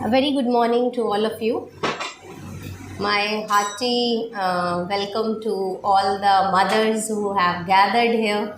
A very good morning to all of you. My hearty welcome to all the mothers who have gathered here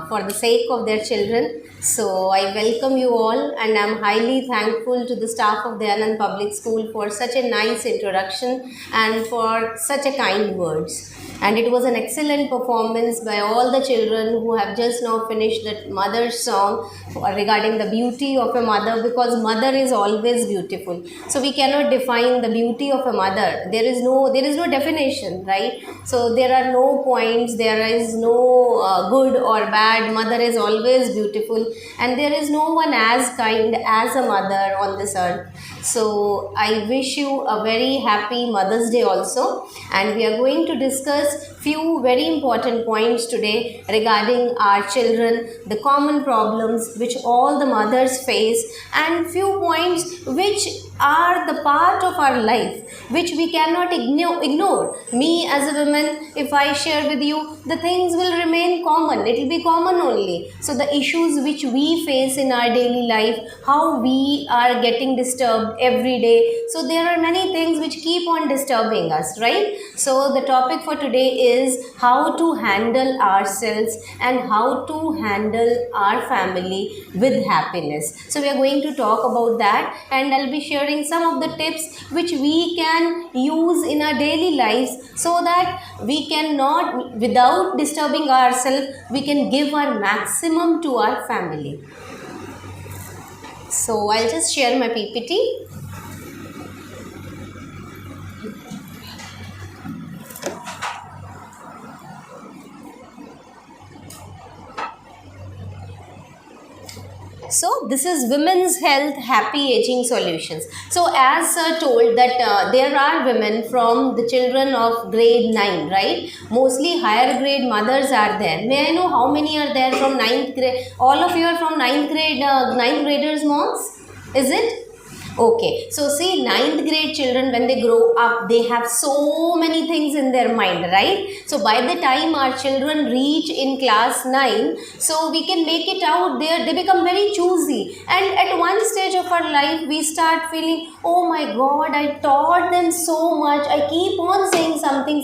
for the sake of their children. So I welcome you all, and I'm highly thankful to the staff of the Anand Public School for such a nice introduction and for such a kind words. And it was an excellent performance by all the children who have just now finished that mother's song regarding the beauty of a mother, because mother is always beautiful. So we cannot define the beauty of a mother. There is no definition, right? So there are no points, there is no good or bad. Mother is always beautiful, and there is no one as kind as a mother on this earth. So I wish you a very happy Mother's Day also, and we are going to discuss few very important points today regarding our children, the common problems which all the mothers face, and few points which are the part of our life which we cannot ignore. Me as a woman, if I share with you, the things will remain common. It will be common only. So the issues which we face in our daily life, how we are getting disturbed every day. So there are many things which keep on disturbing us, right? So the topic for today is how to handle ourselves and how to handle our family with happiness. So we are going to talk about that, and I'll be sharing some of the tips which we can use in our daily lives, so that we cannot, without disturbing ourselves, we can give our maximum to our family. So I'll just share my PPT. So this is Women's Health Happy Aging Solutions. So as told that there are women from the children of grade 9, right? Mostly higher grade mothers are there. May I know how many are there from 9th grade? All of you are from 9th grade, 9th graders moms? Is it? Okay, so see, 9th grade children, when they grow up, they have so many things in their mind, right? So by the time our children reach in class 9, so we can make it out there, they become very choosy. And at one stage of our life, we start feeling, oh my God, I taught them so much, I keep on saying something,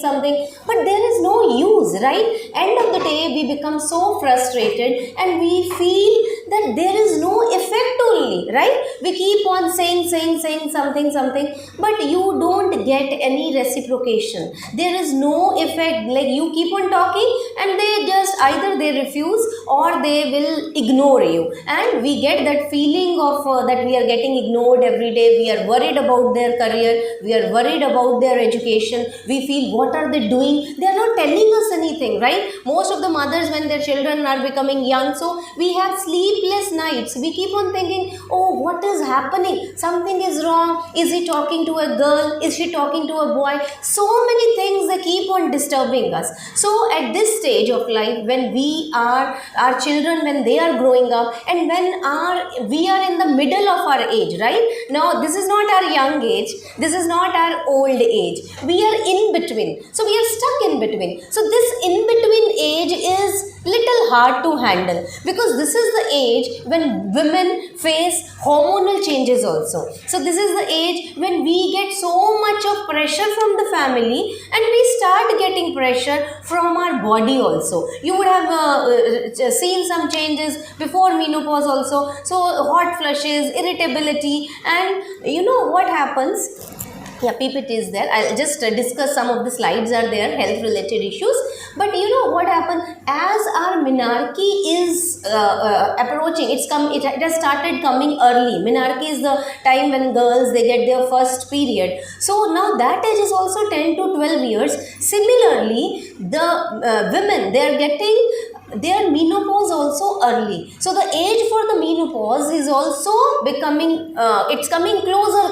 but there is no use, right? End of the day, we become so frustrated and we feel that there is no effect only, right? We keep on saying something, but you don't get any reciprocation. There is no effect. Like, you keep on talking and they just either they refuse or they will ignore you, and we get that feeling of that we are getting ignored every day. We are worried about their career, we are worried about their education. We feel, what are they doing? They are not telling us anything, right? Most of the mothers, when their children are becoming young, so we have sleepless nights. We keep on thinking, oh, what is happening? Something is wrong. Is he talking to a girl? Is she talking to a boy? So many things, they keep on disturbing us. So at this stage of life, when our children, when they are growing up, and when we are in the middle of our age, right? Now, this is not our young age. This is not our old age. We are in between. So we are stuck in between. So this in between age is little hard to handle, because this is the age when women face hormonal changes also. So this is the age when we get so much of pressure from the family, and we start getting pressure from our body also. You would have seen some changes before menopause also. So hot flushes, irritability, and you know what happens? Yeah, PPT is there. I'll just discuss some of the slides are there, health related issues. But you know what happened? As our menarche is approaching, it has started coming early. Menarche is the time when girls, they get their first period. So now that age is also 10 to 12 years. Similarly, the women, they are getting their menopause also early. So the age for the menopause is also becoming, it's coming closer.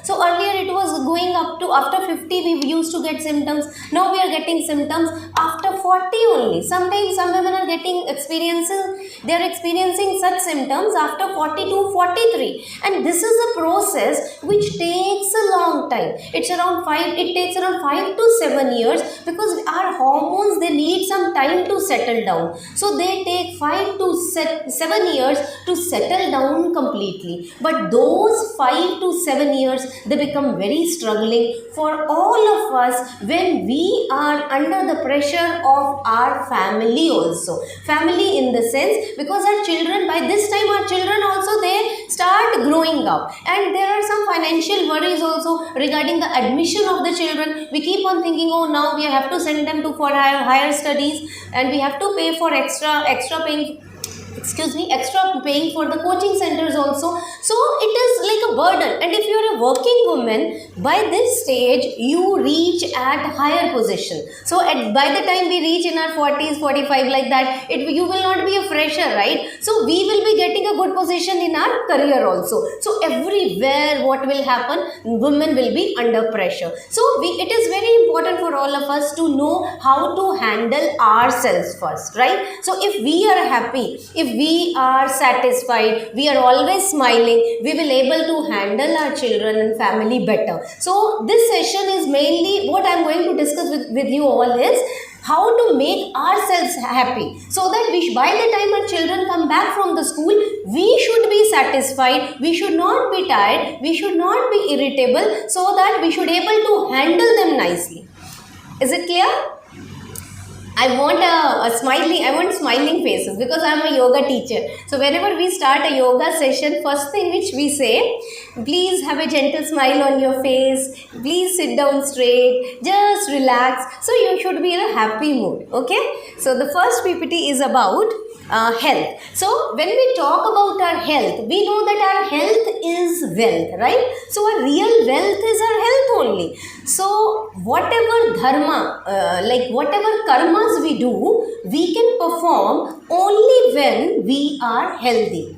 So earlier it was going up to after 50 we used to get symptoms. Now we are getting symptoms after 40 only. Sometimes some women are they are experiencing such symptoms after 42, 43. And this is a process which takes a long time. It takes around 5 to 7 years, because our hormones, they need some time to settle down. So they take 5 to 7 years to settle down completely. completely, but those 5 to 7 years they become very struggling for all of us when we are under the pressure of our family also. Family in the sense, because our children, by this time our children also they start growing up, and there are some financial worries also regarding the admission of the children. We keep on thinking, oh, now we have to send them to for higher studies, and we have to pay for extra paying for the coaching centers also. So it is like a burden, and if you are a working woman, by this stage you reach at higher position. So by the time we reach in our 40s 45 like that, you will not be a fresher, right? So we will be getting a good position in our career also. So everywhere what will happen, women will be under pressure. So it is very important for all of us to know how to handle ourselves first, right? So if we are happy, if we are satisfied, we are always smiling, we will able to handle our children and family better. So this session is mainly what I am going to discuss with you all is how to make ourselves happy, so that by the time our children come back from the school, we should be satisfied, we should not be tired, we should not be irritable, so that we should able to handle them nicely. Is it clear? I want smiling faces, because I am a yoga teacher. So whenever we start a yoga session, first thing which we say, please have a gentle smile on your face, please sit down straight, just relax. So you should be in a happy mood, okay? So the first PPT is about health. So when we talk about our health, we know that our health is wealth, right? So our real wealth is our health only. So whatever dharma, like whatever karmas we do, we can perform only when we are healthy.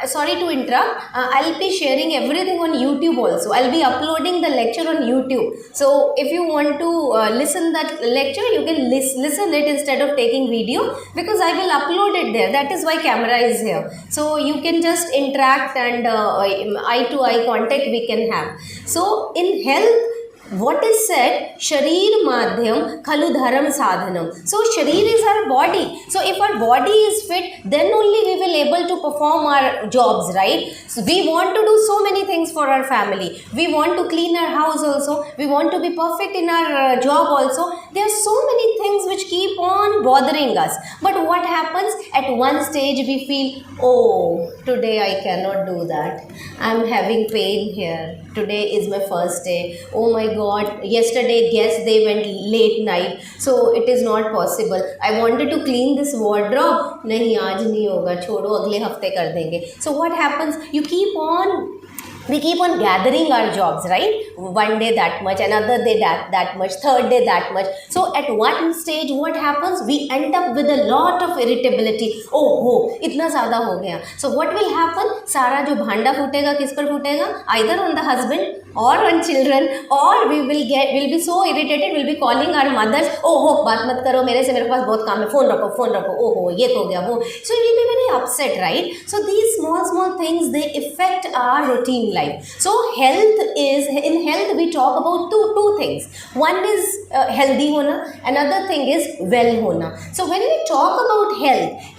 Sorry to interrupt, I'll be sharing everything on YouTube also. I'll be uploading the lecture on YouTube. So if you want to listen that lecture, you can listen it instead of taking video, because I will upload it there. That is why camera is here. So you can just interact, and eye to eye contact we can have. So in health, what is said, sharir madhyam khalu dharam sadhanam. So sharir is our body. So if our body is fit, then only we will able to perform our jobs, right? So we want to do so many things for our family. We want to clean our house also, we want to be perfect in our job also. There are so many things which keep on bothering us, but what happens, at one stage we feel, oh, today I cannot do that, I'm having pain here, today is my first day, oh my God, yesterday guests they went late night, so it is not possible, I wanted to clean this wardrobe, nahi aaj nahi hoga, chodo agle hafte kar denge. So what happens, we keep on gathering our jobs, right? One day that much, another day that much, third day that much. So at one stage what happens, we end up with a lot of irritability. Oh, itna zyada ho gaya. So what will happen, सारा जो भांडा फूटेगा किस पर फूटेगा, either on the husband or on children, or we will be so irritated, we'll be calling our mothers, oh बात मत करो मेरे से, मेरे पास बहुत काम है, फोन रखो, oh ये तो हो गया वो. So we'll be very upset, right? So these small things, they affect our routine life. So in health we talk about two things. One is healthy hona, another thing is well hona. So when we talk about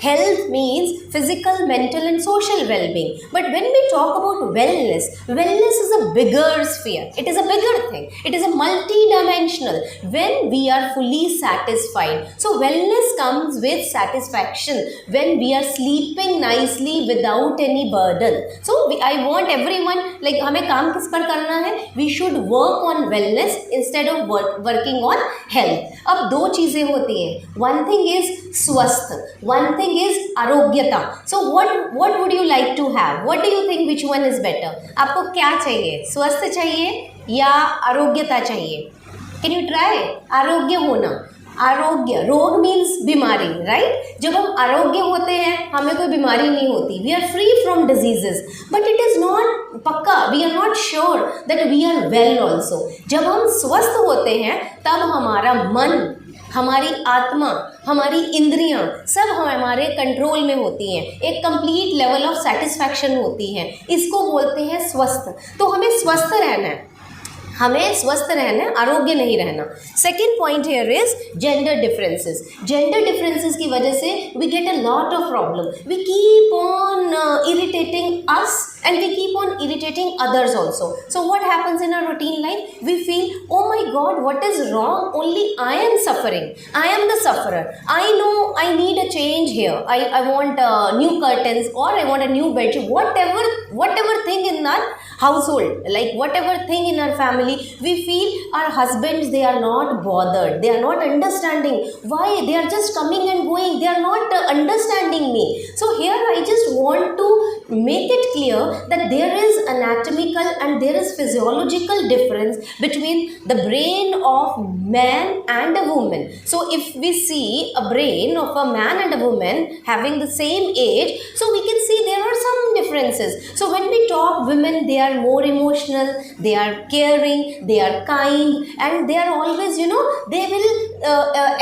health means physical, mental and social well-being. But when we talk about wellness is a bigger sphere. It is a bigger thing. It is a multi-dimensional. When we are fully satisfied. So wellness comes with satisfaction when we are sleeping nicely without any burden. So I want everyone, like हमें काम किस पर करना है, we should work on wellness instead of working on health. अब दो चीज़ें होती हैं, one thing is स्वस्थ, one thing is आरोग्यता. So what would you like to have? What do you think, which one is better? आपको क्या चाहिए, स्वस्थ चाहिए या आरोग्यता चाहिए? Can you try? आरोग्य होना. आरोग्य, रोग मीन्स बीमारी, राइट? जब हम आरोग्य होते हैं हमें कोई बीमारी नहीं होती, we are free from diseases, but it is not पक्का, we are not sure that we are well also. जब हम स्वस्थ होते हैं तब हमारा मन, हमारी आत्मा, हमारी इंद्रियां सब हमारे कंट्रोल में होती हैं, एक कंप्लीट लेवल ऑफ सेटिस्फैक्शन होती है, इसको बोलते हैं स्वस्थ. तो हमें स्वस्थ रहना है, हमें स्वस्थ रहना, आरोग्य नहीं रहना। Second point here is gender differences. Gender differences की वजह से we get a lot of problem, we keep on irritating us and we keep on irritating others also. So what happens in our routine life? We feel, oh my god, what is wrong? Only I am suffering, I am the sufferer, I know I need a change here, I want new curtains, or I want a new bedsheet, whatever thing in our household, like whatever thing in our family, we feel our husbands, they are not bothered, they are not understanding why, they are just coming and going, they are not understanding me. So here I just want to make it clear that there is anatomical and there is physiological difference between the brain of man and a woman. So if we see a brain of a man and a woman having the same age, so we can see there are some differences. So when we talk women, they are more emotional, they are caring, they are kind, and they are always, you know, they will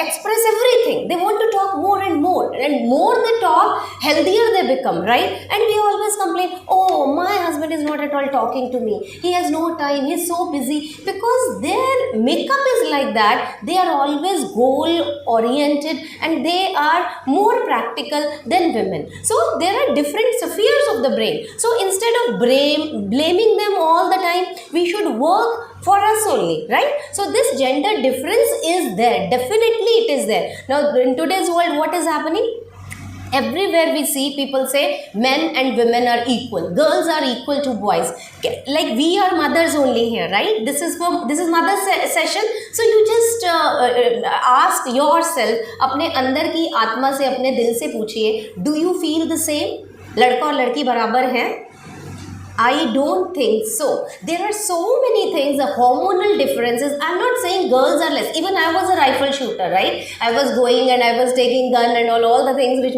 express everything, they want to talk more and more they talk, healthier they become, right? And we always complain, oh, my husband is not at all talking to me, he has no time, he is so busy, because their makeup is like that. They are always goal oriented and they are more practical than women. So there are different spheres of the brain. So instead of blaming them all the time, we should work for us only, right? So this gender difference is there, definitely it is there. Now in today's world, what is happening? Everywhere we see people say men and women are equal, girls are equal to boys, like we are mothers only here, right? This is mother session. So you just ask yourself, अपने अंदर की आत्मा से, अपने दिल से पूछिए, do you feel the same? लड़का और लड़की बराबर हैं? I don't think so. There are so many things, the hormonal differences. I'm not saying girls are less. Even I was a rifle shooter, right? I was going and I was taking gun and all the things which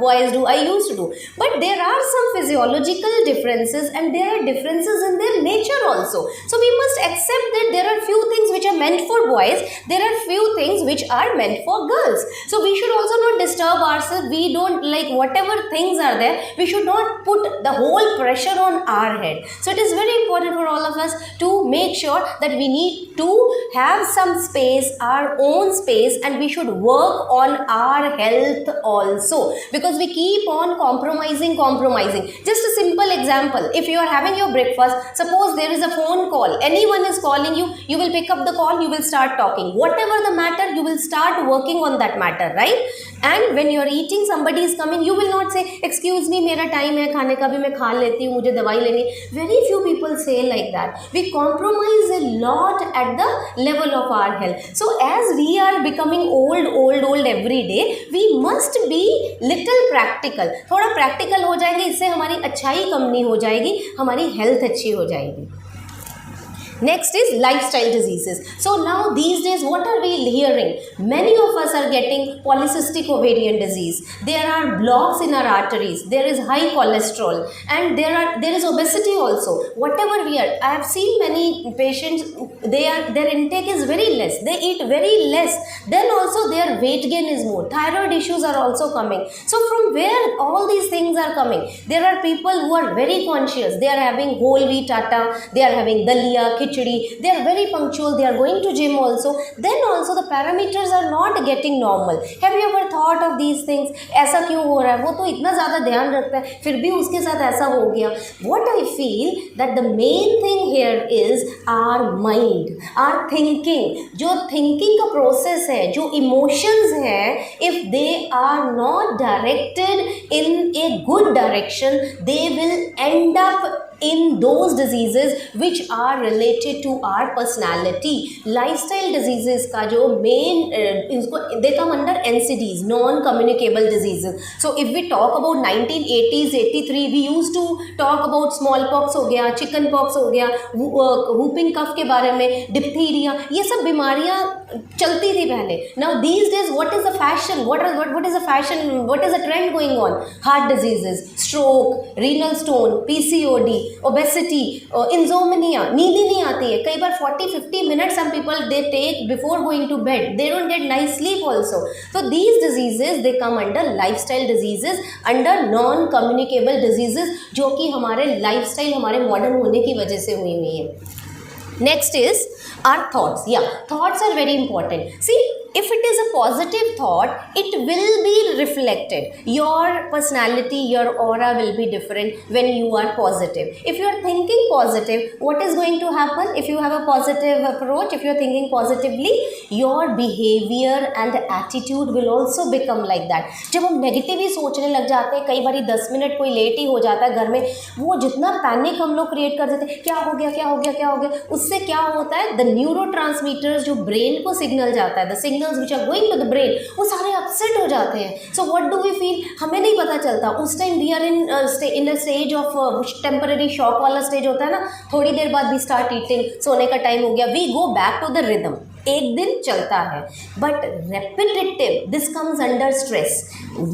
boys do, I used to do. But there are some physiological differences and there are differences in their nature also. So we must accept that there are few things which are meant for boys, there are few things which are meant for girls. So we should also not disturb ourselves. We don't, like, whatever things are there, we should not put the whole pressure on our head. So it is very important for all of us to make sure that we need to have some space, our own space, and we should work on our health also, because we keep on compromising. Just a simple example, if you are having your breakfast, suppose there is a phone call, anyone is calling you, you will pick up the call, you will start talking, whatever the matter, you will start working on that matter, right? And when you are eating, somebody is coming, you will not say, excuse me, मेरा time है खाने का भी, मैं खा लेती हूँ, मुझे दवाई लेनी. Very few people say like that. We compromise a lot at the level of our health. So as we are becoming old every day, we must be little practical. थोड़ा practical हो जाएंगे, इससे हमारी अच्छाई कम नहीं हो जाएगी, हमारी health अच्छी हो जाएगी. Next is lifestyle diseases. So now these days, what are we hearing? Many of us are getting polycystic ovarian disease. There are blocks in our arteries. There is high cholesterol, and there is obesity also. Whatever we are, I have seen many patients. Their intake is very less. They eat very less. Then also their weight gain is more. Thyroid issues are also coming. So from where all these things are coming? There are people who are very conscious. They are having whole wheat atta. They are having dalia, khichdi, they are very punctual, they are going to gym also, then also the parameters are not getting normal. Have you ever thought of these things? ऐसा क्यों हो रहा है? वो तो इतना ज़्यादा ध्यान रखता है, फिर भी उसके साथ ऐसा हो गया. What I feel that the main thing here is our mind, our thinking. जो thinking का process है, जो emotions है, if they are not directed in a good direction, they will end up in those diseases which are related to our personality. Lifestyle diseases का जो main इसको they come under NCDs, non-communicable diseases. So if we talk about 1980s, 83, we used to talk about smallpox हो गया, chicken pox हो गया, whooping cough के बारे में, diphtheria, ये सब बीमारियाँ चलती थी पहले. Now these days, what is the fashion? What is the fashion? What is the trend going on? Heart diseases, stroke, renal stone, PCOD, obesity, insomnia, नींद ही नहीं आती है. कई बार 40-50 minutes some people they take before going to bed. They don't get nice sleep also. So these diseases they come under lifestyle diseases, under non-communicable diseases, जो कि हमारे lifestyle, हमारे modern होने की वजह से हुई है. Next is our thoughts. Yeah, thoughts are very important. See, if it is a positive thought, it will be reflected. Your personality, your aura will be different when you are positive. If you are thinking positive, what is going to happen? If you have a positive approach, if you are thinking positively, your behavior and attitude will also become like that. जब हम negative ही सोचने लग जाते हैं, कई बार 10 minute कोई late ही हो जाता है घर में, वो जितना पैनिक हम लोग क्रिएट कर देते हैं, क्या हो गया क्या हो गया क्या हो गया, उससे क्या होता है, द न्यूरोट्रांसमीटर्स जो ब्रेन को सिग्नल जाता है, the signals which are going to the brain, वो सारे अपसेट हो जाते हैं. So what do we feel? हमें नहीं पता चलता. उस time we are in a stage of temporary shock वाला स्टेज होता है ना, थोड़ी देर बाद we start eating, सोने का टाइम हो गया, we go back to the rhythm. एक दिन चलता है, but repetitive, this comes under stress.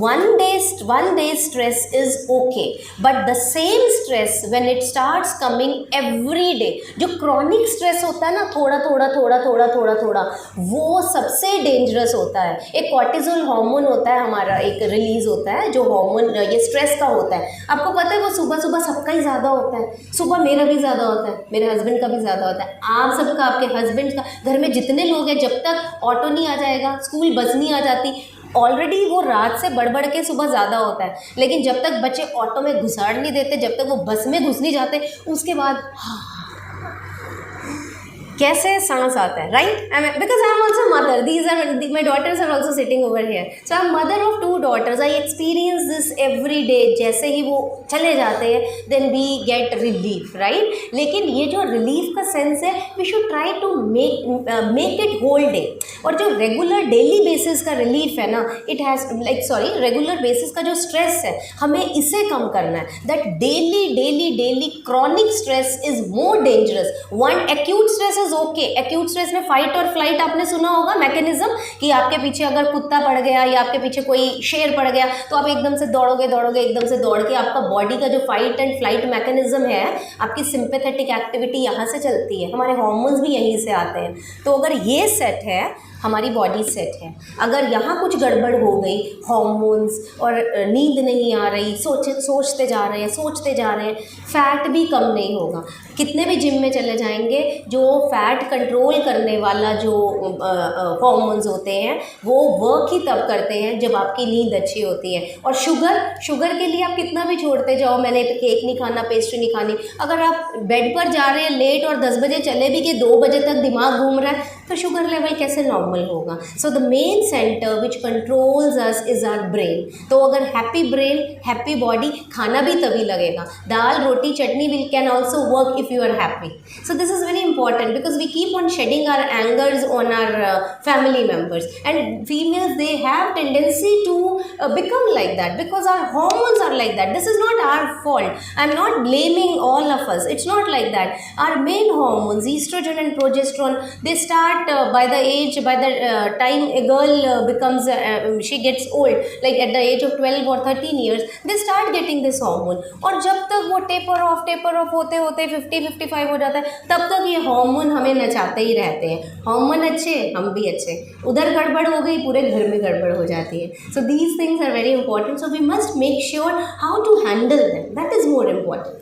one day stress is okay, but the same stress when it starts coming every day, जो chronic stress होता है ना, थोड़ा थोड़ा थोड़ा थोड़ा थोड़ा थोड़ा, वो सबसे डेंजरस होता है. एक कॉर्टिसोल हार्मोन होता है हमारा, एक रिलीज होता है जो हार्मोन ये स्ट्रेस का होता है. आपको पता है वो सुबह सुबह सबका ही ज़्यादा होता है. सुबह मेरा भी ज़्यादा होता है, मेरे हस्बैंड का भी ज़्यादा होता है, आप सबका, आपके हस्बैंड का, घर में जितने लोग हैं, जब तक ऑटो नहीं आ जाएगा, स्कूल बस नहीं आ जाती, ऑलरेडी वो रात से बढ़ के सुबह ज़्यादा होता है. लेकिन जब तक बच्चे ऑटो में घुसाड़ नहीं देते, जब तक वो बस में घुस नहीं जाते, उसके बाद कैसे सांस आता है, right? Because I am also mother, these are my daughters are also sitting over here. So I am mother of 2 daughters. I experience this every day. जैसे ही वो चले जाते हैं, then we get relief, right? लेकिन ये जो relief का सेंस है, we should try to make it whole day. और जो रेगुलर डेली बेसिस का रिलीफ है ना, इट हैज़ रेगुलर बेसिस का जो स्ट्रेस है, हमें इसे कम करना है. That daily chronic stress is more dangerous. One acute stress is okay. Acute stress में फाइट और फ्लाइट आपने सुना होगा मैकेनिज्म, कि आपके पीछे अगर कुत्ता पड़ गया या आपके पीछे कोई शेर पड़ गया, तो आप एकदम से दौड़ोगे, एकदम से दौड़ के, आपका बॉडी का जो फाइट एंड फ्लाइट मैकेनिज्म है, आपकी सिंपैथेटिक एक्टिविटी यहाँ से चलती है, हमारे हार्मोन्स भी यहीं से आते हैं. तो अगर ये सेट है, हमारी बॉडी सेट है. अगर यहाँ कुछ गड़बड़ हो गई, हार्मोन्स और नींद नहीं आ रही, सोचते जा रहे हैं, फैट भी कम नहीं होगा. कितने भी जिम में चले जाएंगे, जो फैट कंट्रोल करने वाला जो हार्मोन्स होते हैं, वो वर्क ही तब करते हैं जब आपकी नींद अच्छी होती है. और शुगर के लिए आप कितना भी छोड़ते जाओ, मैंने केक नहीं खाना, पेस्ट्री नहीं खानी, अगर आप बेड पर जा रहे हैं लेट और 10 बजे चले भी कि 2 बजे तक दिमाग घूम रहा है, तो शुगर लेवल कैसे नॉर्मल होगा? So the main centre which controls us is our brain. तो अगर हैप्पी ब्रेन, हैप्पी बॉडी, खाना भी तभी लगेगा. Dal roti chutney will can also work if you are happy. So this is very important, because we keep on shedding our angers on our family members, and females, they have tendency to become like that because our hormones are like that. This is not our fault. I'm not blaming all of us. It's not like that. Our main hormones, estrogen and progesterone, they start by the time a girl becomes she gets old, like at the age of 12 or 13 years, they start getting this hormone. और जब तक वो taper off होते 50-55 हो जाता है, तब तक ये हार्मोन हमें नचाते ही रहते हैं. हार्मोन अच्छे, हम भी अच्छे. उधर गड़बड़ हो गई, पूरे घर में गड़बड़ हो जाती है. So these things are very important. So we must make sure how to handle them. That is more important.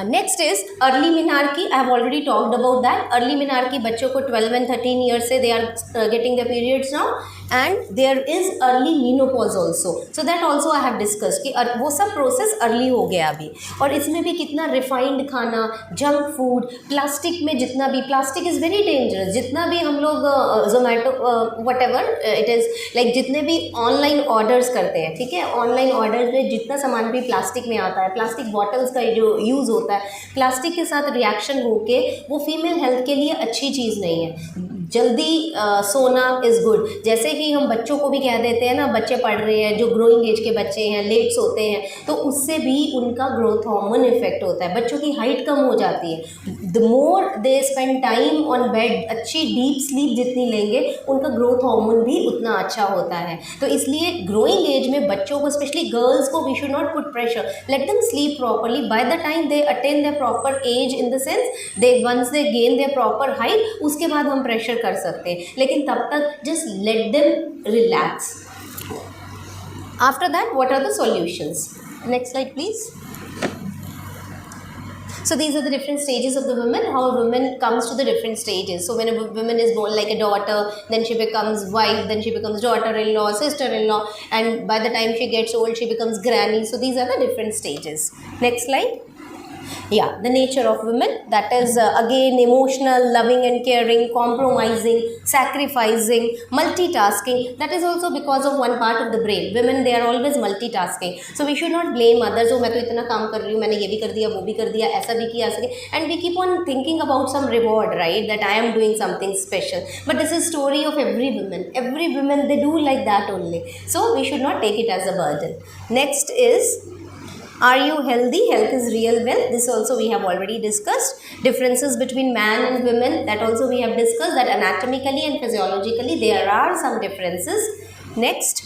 Next is early menarche. I have already talked about that. Early menarche, बच्चों को 12 and 13 years से they are getting the periods now, and there is early menopause also. So that also I have discuss कि वो सब process early हो गया अभी. और इसमें भी कितना रिफाइंड खाना, जंक फूड, प्लास्टिक में जितना भी, प्लास्टिक इज़ वेरी डेंजरस. जितना भी हम लोग Zomato what ever it is, like जितने भी ऑनलाइन ऑर्डर्स करते हैं, ठीक है, ऑनलाइन ऑर्डर्स में जितना सामान भी प्लास्टिक में आता है, प्लास्टिक बॉटल्स का जो यूज़ होता है, प्लास्टिक के साथ रिएक्शन होके वो फीमेल हेल्थ के लिए अच्छी चीज़ नहीं है. जल्दी सोना इज़ गुड. जैसे कि हम बच्चों को भी कह देते हैं ना, बच्चे पढ़ रहे हैं, जो ग्रोइंग एज के बच्चे हैं, लेट सोते हैं, तो उससे भी उनका ग्रोथ हार्मोन इफेक्ट होता है. बच्चों की हाइट कम हो जाती है. The more they spend time on bed, अच्छी डीप स्लीप जितनी लेंगे, उनका ग्रोथ हार्मोन भी उतना अच्छा होता है. तो इसलिए ग्रोइंग एज में बच्चों को, स्पेशली गर्ल्स को, we should not put pressure. Let them sleep properly. By the time they attain their proper age, in the sense they once they gain their proper height, उसके बाद हम pressure कर सकते हैं. लेकिन तब तक just let them relax. After that, what are the solutions? Next slide please. So these are the different stages of the woman, how a woman comes to the different stages. So when a woman is born like a daughter, then she becomes wife, then she becomes daughter-in-law, sister-in-law, and by the time she gets old, she becomes granny. So these are the different stages. Next slide. Yeah, the nature of women, that is again emotional, loving and caring, compromising, sacrificing, multitasking. That is also because of one part of the brain. Women, they are always multitasking. So we should not blame others. Oh, मैं तो इतना काम कर रही हूँ, मैंने ये भी कर दिया, वो भी कर दिया, ऐसा भी किया, ऐसा किया. And we keep on thinking about some reward, right? That I am doing something special. But this is story of every woman. Every woman, they do like that only. So we should not take it as a burden. Next is, are you healthy? Health is real wealth. This also we have already discussed. Differences between man and women, that also we have discussed, that anatomically and physiologically there are some differences. Next.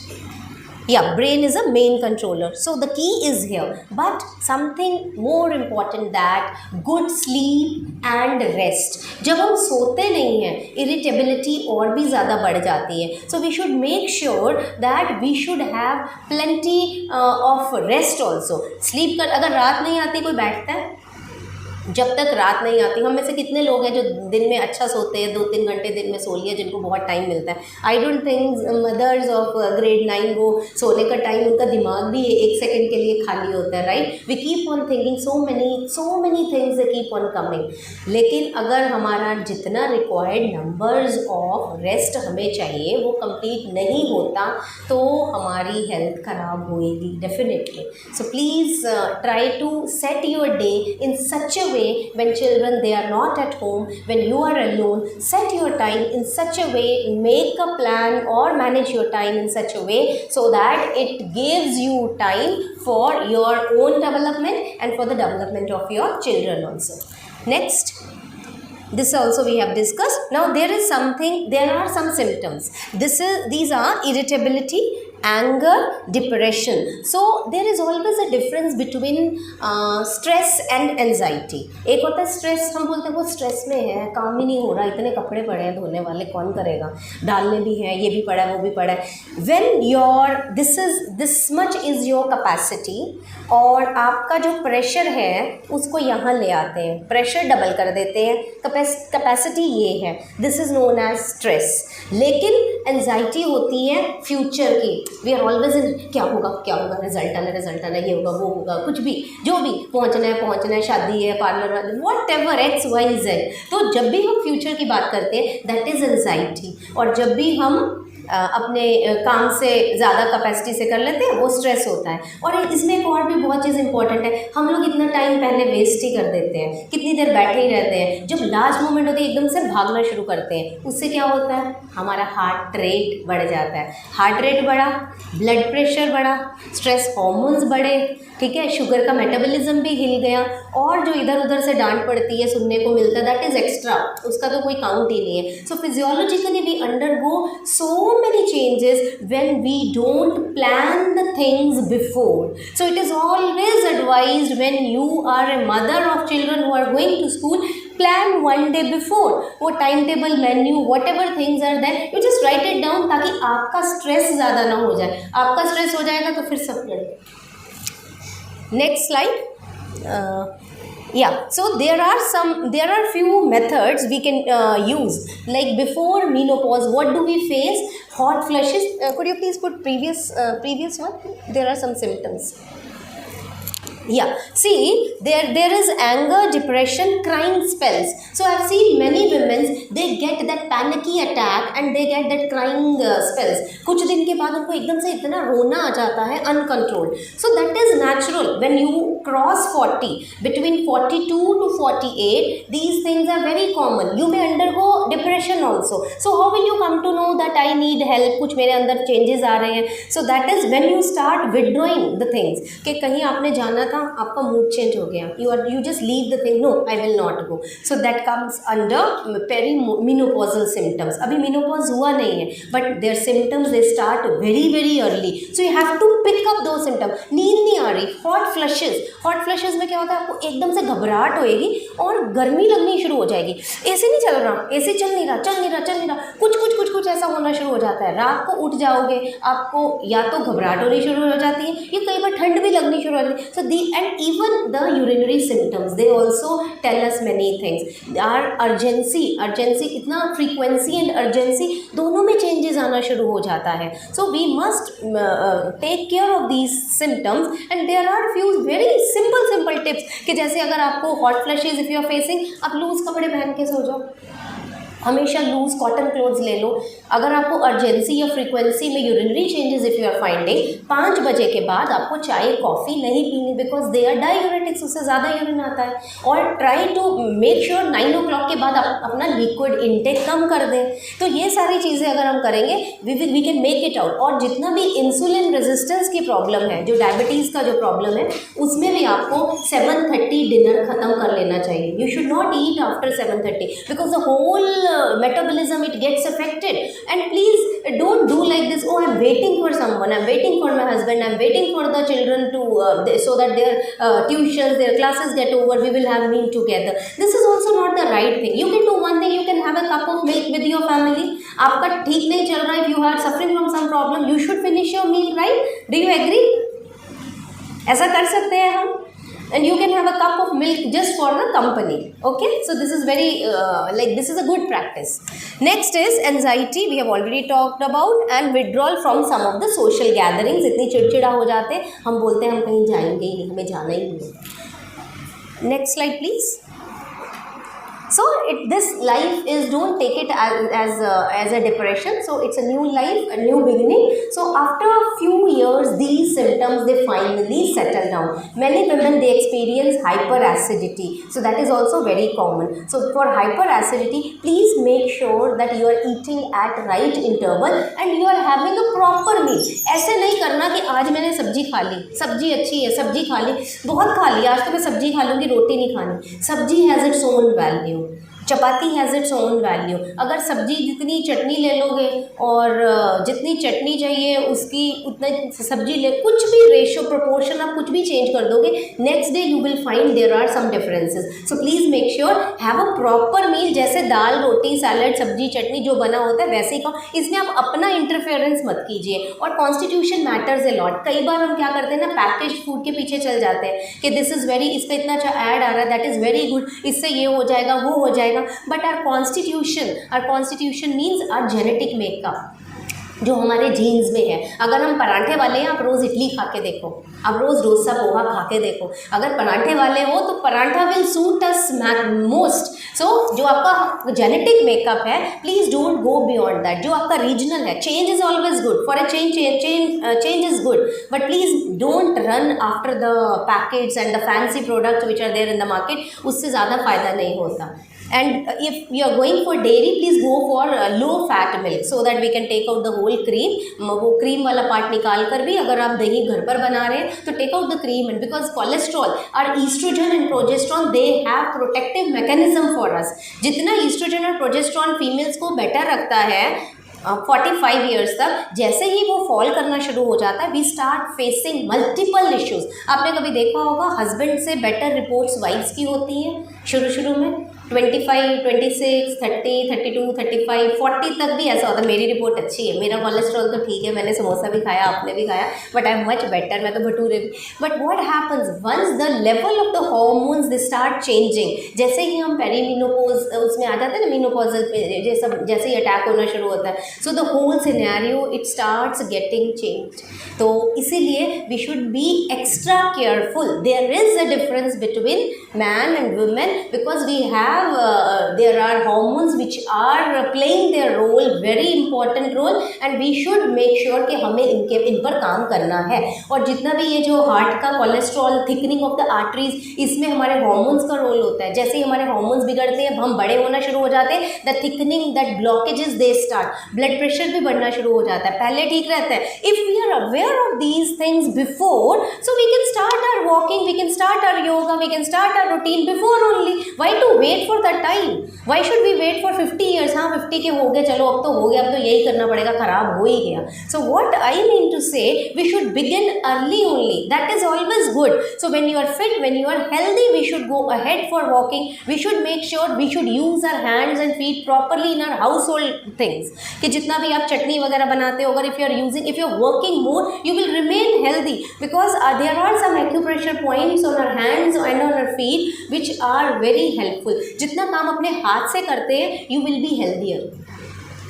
Yeah, brain is a main controller. So the key is here. But something more important, that good sleep and rest. जब हम सोते नहीं हैं, irritability और भी ज़्यादा बढ़ जाती है. So we should make sure that we should have plenty of rest also. Sleep कर, अगर रात नहीं आती, कोई बैठता है? जब तक रात नहीं आती, हम में से कितने लोग हैं जो दिन में अच्छा सोते हैं, 2-3 घंटे दिन में सो लिए, जिनको बहुत टाइम मिलता है. I don't think mothers of grade 9 वो सोने का टाइम, उनका दिमाग भी 1 सेकंड के लिए खाली होता है, right. We keep on thinking so many things they keep on coming. लेकिन अगर हमारा जितना रिक्वायर्ड नंबर्स ऑफ रेस्ट हमें चाहिए वो कंप्लीट नहीं होता तो हमारी हेल्थ खराब होएगी definitely. So please try to set your day in such a way, when children they are not at home, when you are alone, set your time in such a way, make a plan or manage your time in such a way so that it gives you time for your own development and for the development of your children also. Next, this also we have discussed. Now there are some symptoms. These are irritability, anger, depression. So there is always a difference between stress and anxiety. एक होता है stress, हम बोलते हैं वो stress में है, काम ही नहीं हो रहा, इतने कपड़े पड़े हैं धोने वाले, कौन करेगा, डालने भी हैं, ये भी पड़ा है, वो भी पड़ा है. When this much is your capacity, और आपका जो प्रेशर है उसको यहाँ ले आते हैं, प्रेशर डबल कर देते हैं, कैपेसिटी ये है, this is known as stress. लेकिन एंजाइटी होती है फ्यूचर की. वी आर ऑलवेज इन क्या होगा, रिजल्ट आना, ये होगा, वो होगा, कुछ भी, जो भी, पहुंचना है, शादी है, पार्लर वाले, वॉट एवर XYZ. तो जब भी हम फ्यूचर की बात करते हैं, दैट इज़ एंजाइटी. और जब भी हम अपने काम से ज़्यादा कैपेसिटी से कर लेते हैं, वो स्ट्रेस होता है. और इसमें एक और भी बहुत चीज़ इंपॉर्टेंट है, हम लोग इतना टाइम पहले वेस्ट ही कर देते हैं, कितनी देर बैठे ही रहते हैं. जब लास्ट मोमेंट होती है एकदम से भागना शुरू करते हैं, उससे क्या होता है, हमारा हार्ट रेट बढ़ जाता है. हार्ट रेट बढ़ा, ब्लड प्रेशर बढ़ा, स्ट्रेस हार्मोन्स बढ़े, ठीक है, शुगर का मेटाबॉलिज्म भी हिल गया, और जो इधर उधर से डांट पड़ती है, सुनने को मिलता है, दैट इज़ एक्स्ट्रा, उसका तो कोई काउंट ही नहीं है. So physiologically we undergo so many changes when we don't plan the things before. So it is always advised, when you are a mother of children who are going to school, plan one day before. वो time table, menu, whatever things are there, you just write it down ताकि आपका stress ज़्यादा ना हो जाए. आपका stress हो जाएगा तो फिर सब लड़े. Next slide. Yeah, so there are few methods we can use, like before menopause. What do we face? Hot flushes. Could you please put previous one? There are some symptoms. Yeah, see, there is anger, depression, crying spells. So I've seen many women, they get that panicky attack and they get that crying spells. कुछ दिन के बाद उनको एकदम से इतना रोना आ जाता है uncontrolled. So that is natural. When you cross 40, between 42 to 48, these things are very common. You may undergo depression also. So how will you come to know that I need help? कुछ मेरे अंदर changes आ रहे हैं. So that is when you start withdrawing the things. कि कहीं आपने जाना था, आपका मूड चेंज हो गया, you just leave the thing, no, I will not go. So that comes under perimenopausal symptoms. अभी menopause हुआ नहीं है, but their symptoms they start very very early. So you have to pick up those symptoms. नींद नहीं आ रही, hot flushes में क्या होता है, आपको एकदम से घबराहट होएगी और गर्मी लगनी शुरू हो जाएगी. एसी नहीं चल रहा, एसी चल नहीं रहा, कुछ ऐसा होना शुरू हो जाता है. रात को उठ जाओगे, आपको या तो घबराहट होनी शुरू हो जाती है, या कई बार ठंड भी लगनी शुरू हो जाती है. So and even the urinary symptoms, they also tell us many things. Our urgency इतना frequency and urgency दोनों में changes आना शुरू हो जाता है. So we must take care of these symptoms, and there are few very simple tips कि जैसे अगर आपको hot flushes if you are facing, आप लूज कपड़े पहन के सो जाओ, हमेशा लूज कॉटन क्लोथ्स ले लो. अगर आपको अर्जेंसी या फ्रीक्वेंसी में urinary changes if you are finding, 5 बजे के बाद आपको चाय कॉफ़ी नहीं पीनी, बिकॉज दे आर डायूरेटिक्स, उससे ज़्यादा यूरिन आता है. और try to make sure 9 o'clock के बाद आप अपना लिक्विड इनटेक कम कर दें. तो ये सारी चीज़ें अगर हम करेंगे we can make it out. और जितना भी इंसुलिन रेजिस्टेंस की प्रॉब्लम है, जो डायबिटीज़ का जो प्रॉब्लम है, उसमें भी आपको 7:30 डिनर ख़त्म कर लेना चाहिए. You should not eat after 7:30 because the whole metabolism it gets affected. And please don't do like this, oh I'm waiting for someone, I'm waiting for my husband, I'm waiting for the children to so that their tuitions, their classes get over, we will have meal together. This is also not the right thing. You can do one thing, you can have a cup of milk with your family. आपका ठीक नहीं चल रहा है, if you are suffering from some problem, you should finish your meal, right? Do you agree? ऐसा कर सकते हैं हम. And you can have a cup of milk just for the company. Okay, so this is very this is a good practice. Next is anxiety, we have already talked about, and withdrawal from some of the social gatherings. इतनी चिड़चिड़ा हो जाते हैं, हम बोलते हैं हम कहीं जाएंगे ही नहीं, हमें जाना ही नहीं. Next slide please. So this life is, don't take it as a depression. So it's a new life, a new beginning. So after a few years, these symptoms, they finally settle down. Many women, they experience hyperacidity. So that is also very common. So for hyperacidity, please make sure that you are eating at right interval and you are having a proper meal. ऐसे नहीं करना कि आज मैंने सब्जी खा ली, सब्जी अच्छी है, सब्जी खा ली, बहुत खा ली, आज तो मैं सब्जी खा लूँगी, रोटी नहीं खानी. सब्जी has its own value, chapati has its own value. अगर सब्जी जितनी चटनी ले लोगे और जितनी चटनी चाहिए उसकी उतना सब्जी ले, कुछ भी रेशो प्रोपोर्शन आप कुछ भी चेंज कर दोगे, next day you will find there are some differences. So please make sure have a proper meal. जैसे दाल रोटी सैलड सब्जी चटनी जो बना होता है वैसे ही खाओ. इसमें आप अपना इंटरफेरेंस मत कीजिए. और कॉन्स्टिट्यूशन मैटर्स ए लॉट. कई बार हम क्या करते हैं ना, पैकेज फूड के पीछे चल जाते हैं कि दिस इज़ वेरी, इसका इतना अच्छा ऐड आ रहा है, दैट इज़ वेरी गुड, इससे ये हो जाएगा वो हो जाएगा. But our constitution means our genetic makeup, जो हमारे जीन्स में है. अगर हम पराठे वाले हैं, आप रोज़ इडली खा के देखो, आप रोज़ डोसा पोहा खा के देखो. अगर पराठे वाले हो तो paratha will suit us most. So जो आपका जेनेटिक मेकअप है, please don't go beyond that. जो आपका रीजनल है, change is always good. For a change is good, but please don't run after the packets and the fancy products which are there in the market. उससे ज़्यादा फ़ायदा नहीं होता. And if you are going for dairy, please go for low fat milk so that we can take out the whole cream. वो cream वाला part निकाल कर भी अगर आप दही घर पर बना रहे हैं तो take out the cream. And because cholesterol, our estrogen and progesterone, they have protective mechanism for us. जितना estrogen और progesterone females को better रखता है 45 ईयर्स तक, जैसे ही वो फॉल करना शुरू हो जाता है, we start facing multiple issues. आपने कभी देखा होगा हस्बैंड से बेटर रिपोर्ट्स वाइफ्स की होती हैं शुरू में. 25, 26, 30, 32, 35, 40 तक भी ऐसा होता है. मेरी रिपोर्ट अच्छी है, मेरा कोलेस्ट्रॉल तो ठीक है, मैंने समोसा भी खाया, आपने भी खाया, but I am much better, मैं तो भटूरे भी. But what happens once the level of the hormones they start changing. जैसे ही हम पेरीमीनोपॉज उसमें आ जाते हैं ना, मीनोपॉजल जैसे ही अटैक होना शुरू होता है, so the whole scenario it starts getting change. तो इसीलिए we should be extra careful. There is a difference between man and women because we have there are hormones which are playing their role, very important role, and we should make sure कि हमें इन पर काम करना है. और जितना भी ये जो हार्ट का cholesterol, thickening of the arteries, इसमें हमारे हार्मोन्स का रोल होता है. जैसे ही हमारे हार्मोन्स बिगड़ते हैं, हम बड़े होना शुरू हो जाते हैं, the thickening, that blockages they start, blood pressure भी बढ़ना शुरू हो जाता है. पहले ठीक रहता है. If we are aware of these things before, so we can start our walking, we can start our yoga, we can start our routine before only. Why to wait for that time? Why should we wait for 50 years? हाँ 50 के हो गए, चलो अब तो हो गया, अब तो यही करना पड़ेगा, खराब हो ही गया. So what I mean to say, we should begin early only. That is always good. So when you are fit, when you are healthy, we should go ahead for walking. We should make sure we should use our hands and feet properly in our household things. कि जितना भी आप चटनी वगैरह बनाते हो, अगर if you are working more, you will remain healthy, because there are some acupressure points on our hands and on our feet which are very helpful. जितना काम अपने हाथ से करते हैं, यू विल बी हेल्दियर.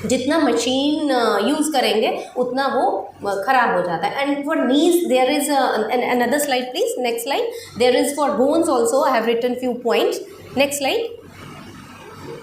जितना मशीन यूज़ करेंगे उतना वो ख़राब हो जाता है. And for knees there is another slide please, next slide. There is for bones also, I have written few points. Next slide.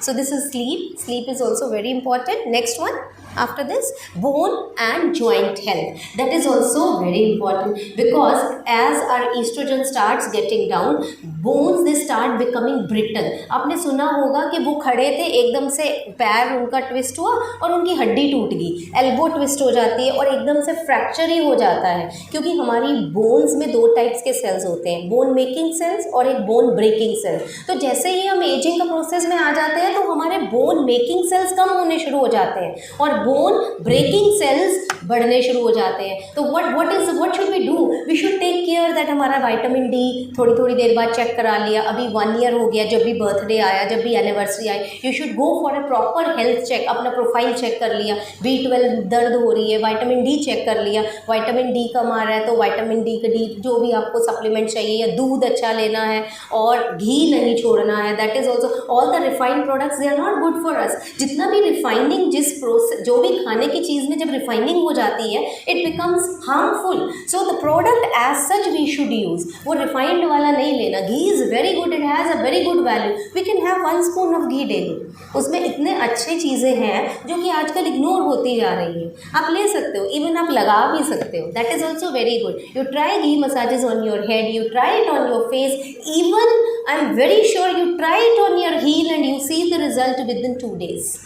So this is sleep is also very important. Next one after this, bone and joint health, that is also very important, because as our estrogen starts getting down, bones they start becoming brittle. आपने सुना होगा कि वो खड़े थे, एकदम से पैर उनका ट्विस्ट हुआ और उनकी हड्डी टूट गई, एल्बो ट्विस्ट हो जाती है और एकदम से फ्रैक्चर ही हो जाता है, क्योंकि हमारी बोन्स में दो टाइप्स के सेल्स होते हैं, बोन मेकिंग सेल्स और एक बोन ब्रेकिंग सेल्स. तो जैसे ही हम एजिंग का प्रोसेस में आ जाते हैं तो हमारे बोन मेकिंग सेल्स कम होने शुरू हो जाते हैं और बोन ब्रेकिंग सेल्स बढ़ने शुरू हो जाते हैं. तो what should we do? We should take care that हमारा विटामिन डी थोड़ी थोड़ी देर बाद चेक करा लिया. अभी 1 ईयर हो गया, जब भी बर्थडे आया, जब भी एनिवर्सरी आई, you should go for a proper health check. अपना प्रोफाइल चेक कर लिया, B12 दर्द हो रही है, विटामिन डी चेक कर लिया, विटामिन डी कम आ रहा है तो विटामिन डी जो भी आपको सप्लीमेंट चाहिए, या दूध अच्छा लेना है और घी नहीं छोड़ना है. That is also all the refined products, they are not good for us. जितना भी रिफाइनिंग, जिस प्रोसेस, जो भी खाने की चीज़ में जब रिफाइनिंग हो जाती है, it becomes harmful. So the product as such we should use, वो रिफाइंड वाला नहीं लेना. Ghee is very good, it has a very good value. We can have 1 spoon of ghee daily. उसमें इतने अच्छे चीज़ें हैं जो कि आजकल इग्नोर होती जा रही हैं. आप ले सकते हो, इवन आप लगा भी सकते हो. That is also very good. You try ghee massages on your head, you try it on your face, even I'm very sure you try it on your heel and you see the result within 2 days.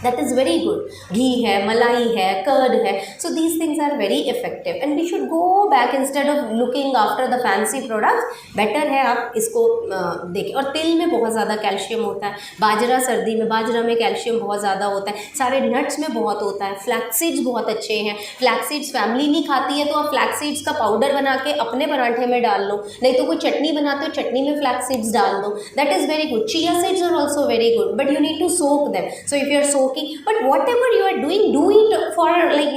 That is very good. घी है, मलाई है, curd है, so these things are very effective and we should go back instead of looking after the fancy products. better है आप इसको देखें. और तिल में बहुत ज़्यादा कैल्शियम होता है, बाजरा, सर्दी में बाजरा में कैल्शियम बहुत ज़्यादा होता है, सारे नट्स में बहुत होता है. फ्लैक्स सीड्स बहुत अच्छे हैं. फ्लैक्स सीड्स फैमिली नहीं खाती है तो आप फ्लैक्स सीड्स का पाउडर बना के अपने पराठे में डाल लो, नहीं तो कोई चटनी बनाते हो, चटनी में फ्लैक्स सीड्स डाल दो. That is very good. Chia seeds are also very good, but you need to soak them. So if you are soaking, but whatever you are doing, do it for, like,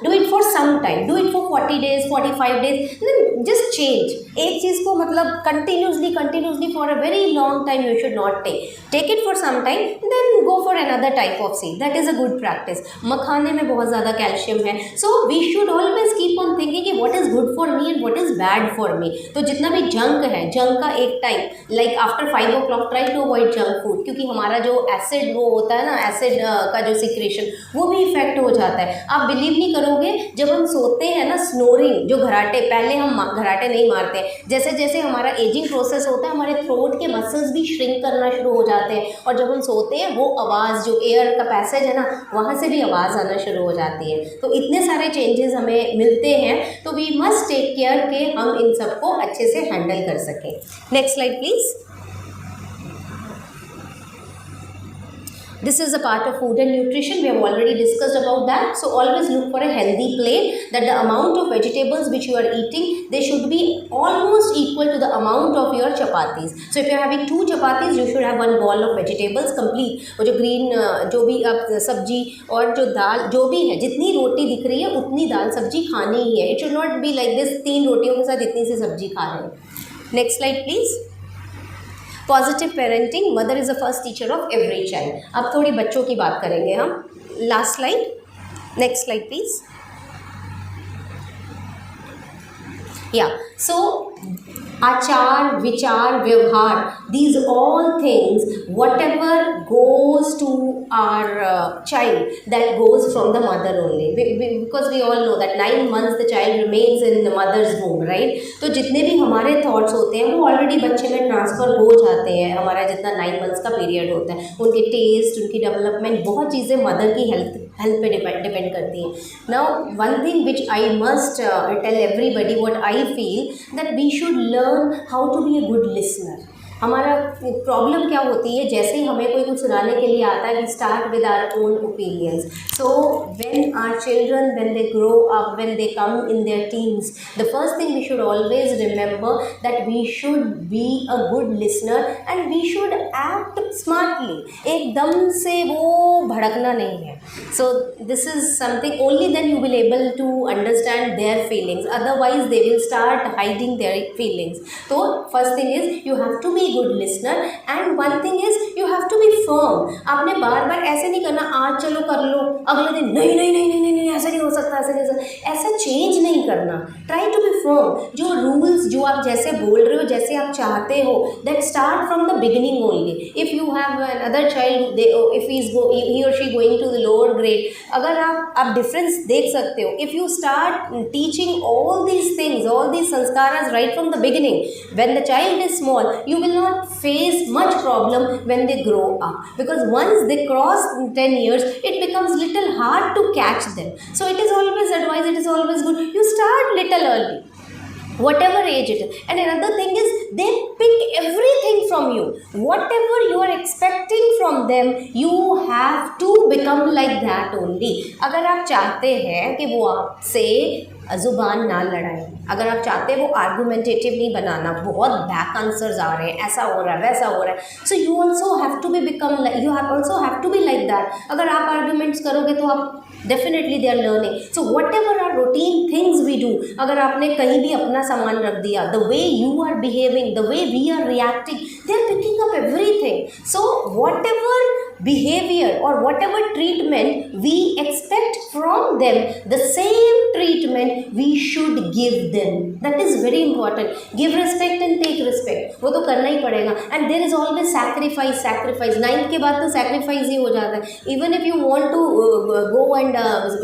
do it for some time, do it for 40 days, 45 days, then just change. एक चीज़ को मतलब continuously for a very long time you should not take it for some time, then go for another type of seed. That is a good practice. मखाने में बहुत ज़्यादा calcium है, so we should always keep on thinking कि what is good for me and what is bad for me. तो जितना भी junk है, जंक का एक time, like after 5 o'clock try to avoid junk food, क्योंकि हमारा जो एसिड वो होता है ना, एसिड का जो सिक्रेशन, वो भी इफेक्ट हो जाता है. आप बिलीव नहीं करोगे, जब हम सोते हैं ना, स्नोरिंग, जो घराटे, पहले हम घराटे नहीं मारते, जैसे जैसे हमारा एजिंग प्रोसेस होता है, हमारे थ्रोट के मसल्स भी श्रिंक करना शुरू हो जाते हैं, और जब हम सोते हैं वो आवाज़, जो एयर का पैसेज है ना, वहाँ से भी आवाज़ आना शुरू हो जाती है. तो इतने सारे चेंजेस हमें मिलते हैं, तो वी मस्ट टेक केयर कि हम इन सबको अच्छे से हैंडल कर सकें. Next slide please. This is a part of food and nutrition. We have already discussed about that. So always look for a healthy plate, that the amount of vegetables which you are eating, they should be almost equal to the amount of your chapatis. So if you are having 2 chapatis, you should have 1 ball of vegetables complete. और जो green, जो भी आप सब्जी और जो दाल, जो भी है, जितनी रोटी दिख रही है उतनी दाल सब्जी खानी ही है. It should not be like this, 3 रोटियों के साथ इतनी सी सब्जी खा रहे हैं. Next slide please. Positive parenting, mother is the first teacher of every child. अब थोड़ी बच्चों की बात करेंगे हम. Last slide. Next slide please. या सो आचार, विचार, व्यवहार, these all things, whatever goes to our child, that goes from the mother only, because we all know that 9 months the child remains in the mother's womb, right? तो जितने भी हमारे thoughts होते हैं वो already बच्चे में ट्रांसफ़र हो जाते हैं. हमारा जितना 9 months का पीरियड होता है, उनके टेस्ट, उनकी डेवलपमेंट, बहुत चीज़ें मदर की हेल्थ पे डिपेंड करती हैं. Now one thing which I must tell everybody, what I feel, that we should learn how to be a good listener. हमारा प्रॉब्लम क्या होती है, जैसे ही हमें कोई कुछ सुनाने के लिए आता है, we start with our own opinions. So when our children, when they grow up, when they come in their teens, the first thing we should always remember that we should be a good listener and we should act smartly. एकदम से वो भड़कना नहीं है. So this is something, only then you will able to understand their feelings, otherwise they will start hiding their feelings. तो first thing is you have to be good listener and one thing is you have to be firm. आपने बार बार ऐसे नहीं करना, आज चलो कर लो, अगले दिन नहीं नहीं नहीं नहीं नहीं ऐसा नहीं हो सकता, ऐसा नहीं हो सकता, ऐसा चेंज नहीं करना. Try to be firm. जो रूल्स जो आप जैसे बोल रहे हो, जैसे आप चाहते हो, that start from the beginning only. If you have another child, if he और she going to the lower grade, अगर आप डिफरेंस देख सकते हो. If you start teaching all these things, all these संस्कारास right from the beginning, when the child is small, you will not face much problem when they grow up, because once they cross 10 years, it becomes little hard to catch them. So it is always advised, it is always good, you start little early, whatever age it is. And another thing is they pick everything from you. Whatever you are expecting from them, you have to become like that only. अगर आप चाहते हैं कि वो आपसे ज़ुबान ना लड़ाएं, अगर आप चाहते हैं वो आर्गूमेंटेटिव नहीं बनाना, बहुत बैक आंसर्स आ रहे हैं, ऐसा हो रहा है, वैसा हो रहा है, so you also have to be become, you have also have to be like that. अगर आप आर्ग्यूमेंट्स करोगे तो आप definitely they are learning. So whatever are routine things we do, अगर आपने कहीं भी अपना सामान रख दिया, the way you are behaving, the way we are reacting, they are picking up everything. So whatever behavior or whatever treatment we expect from them, the same treatment we should give them. That is very important. Give respect and take respect, वो तो करना ही पड़ेगा. And there is always sacrifice. 9th के बाद तो sacrifice ही हो जाता है. Even if you want to go and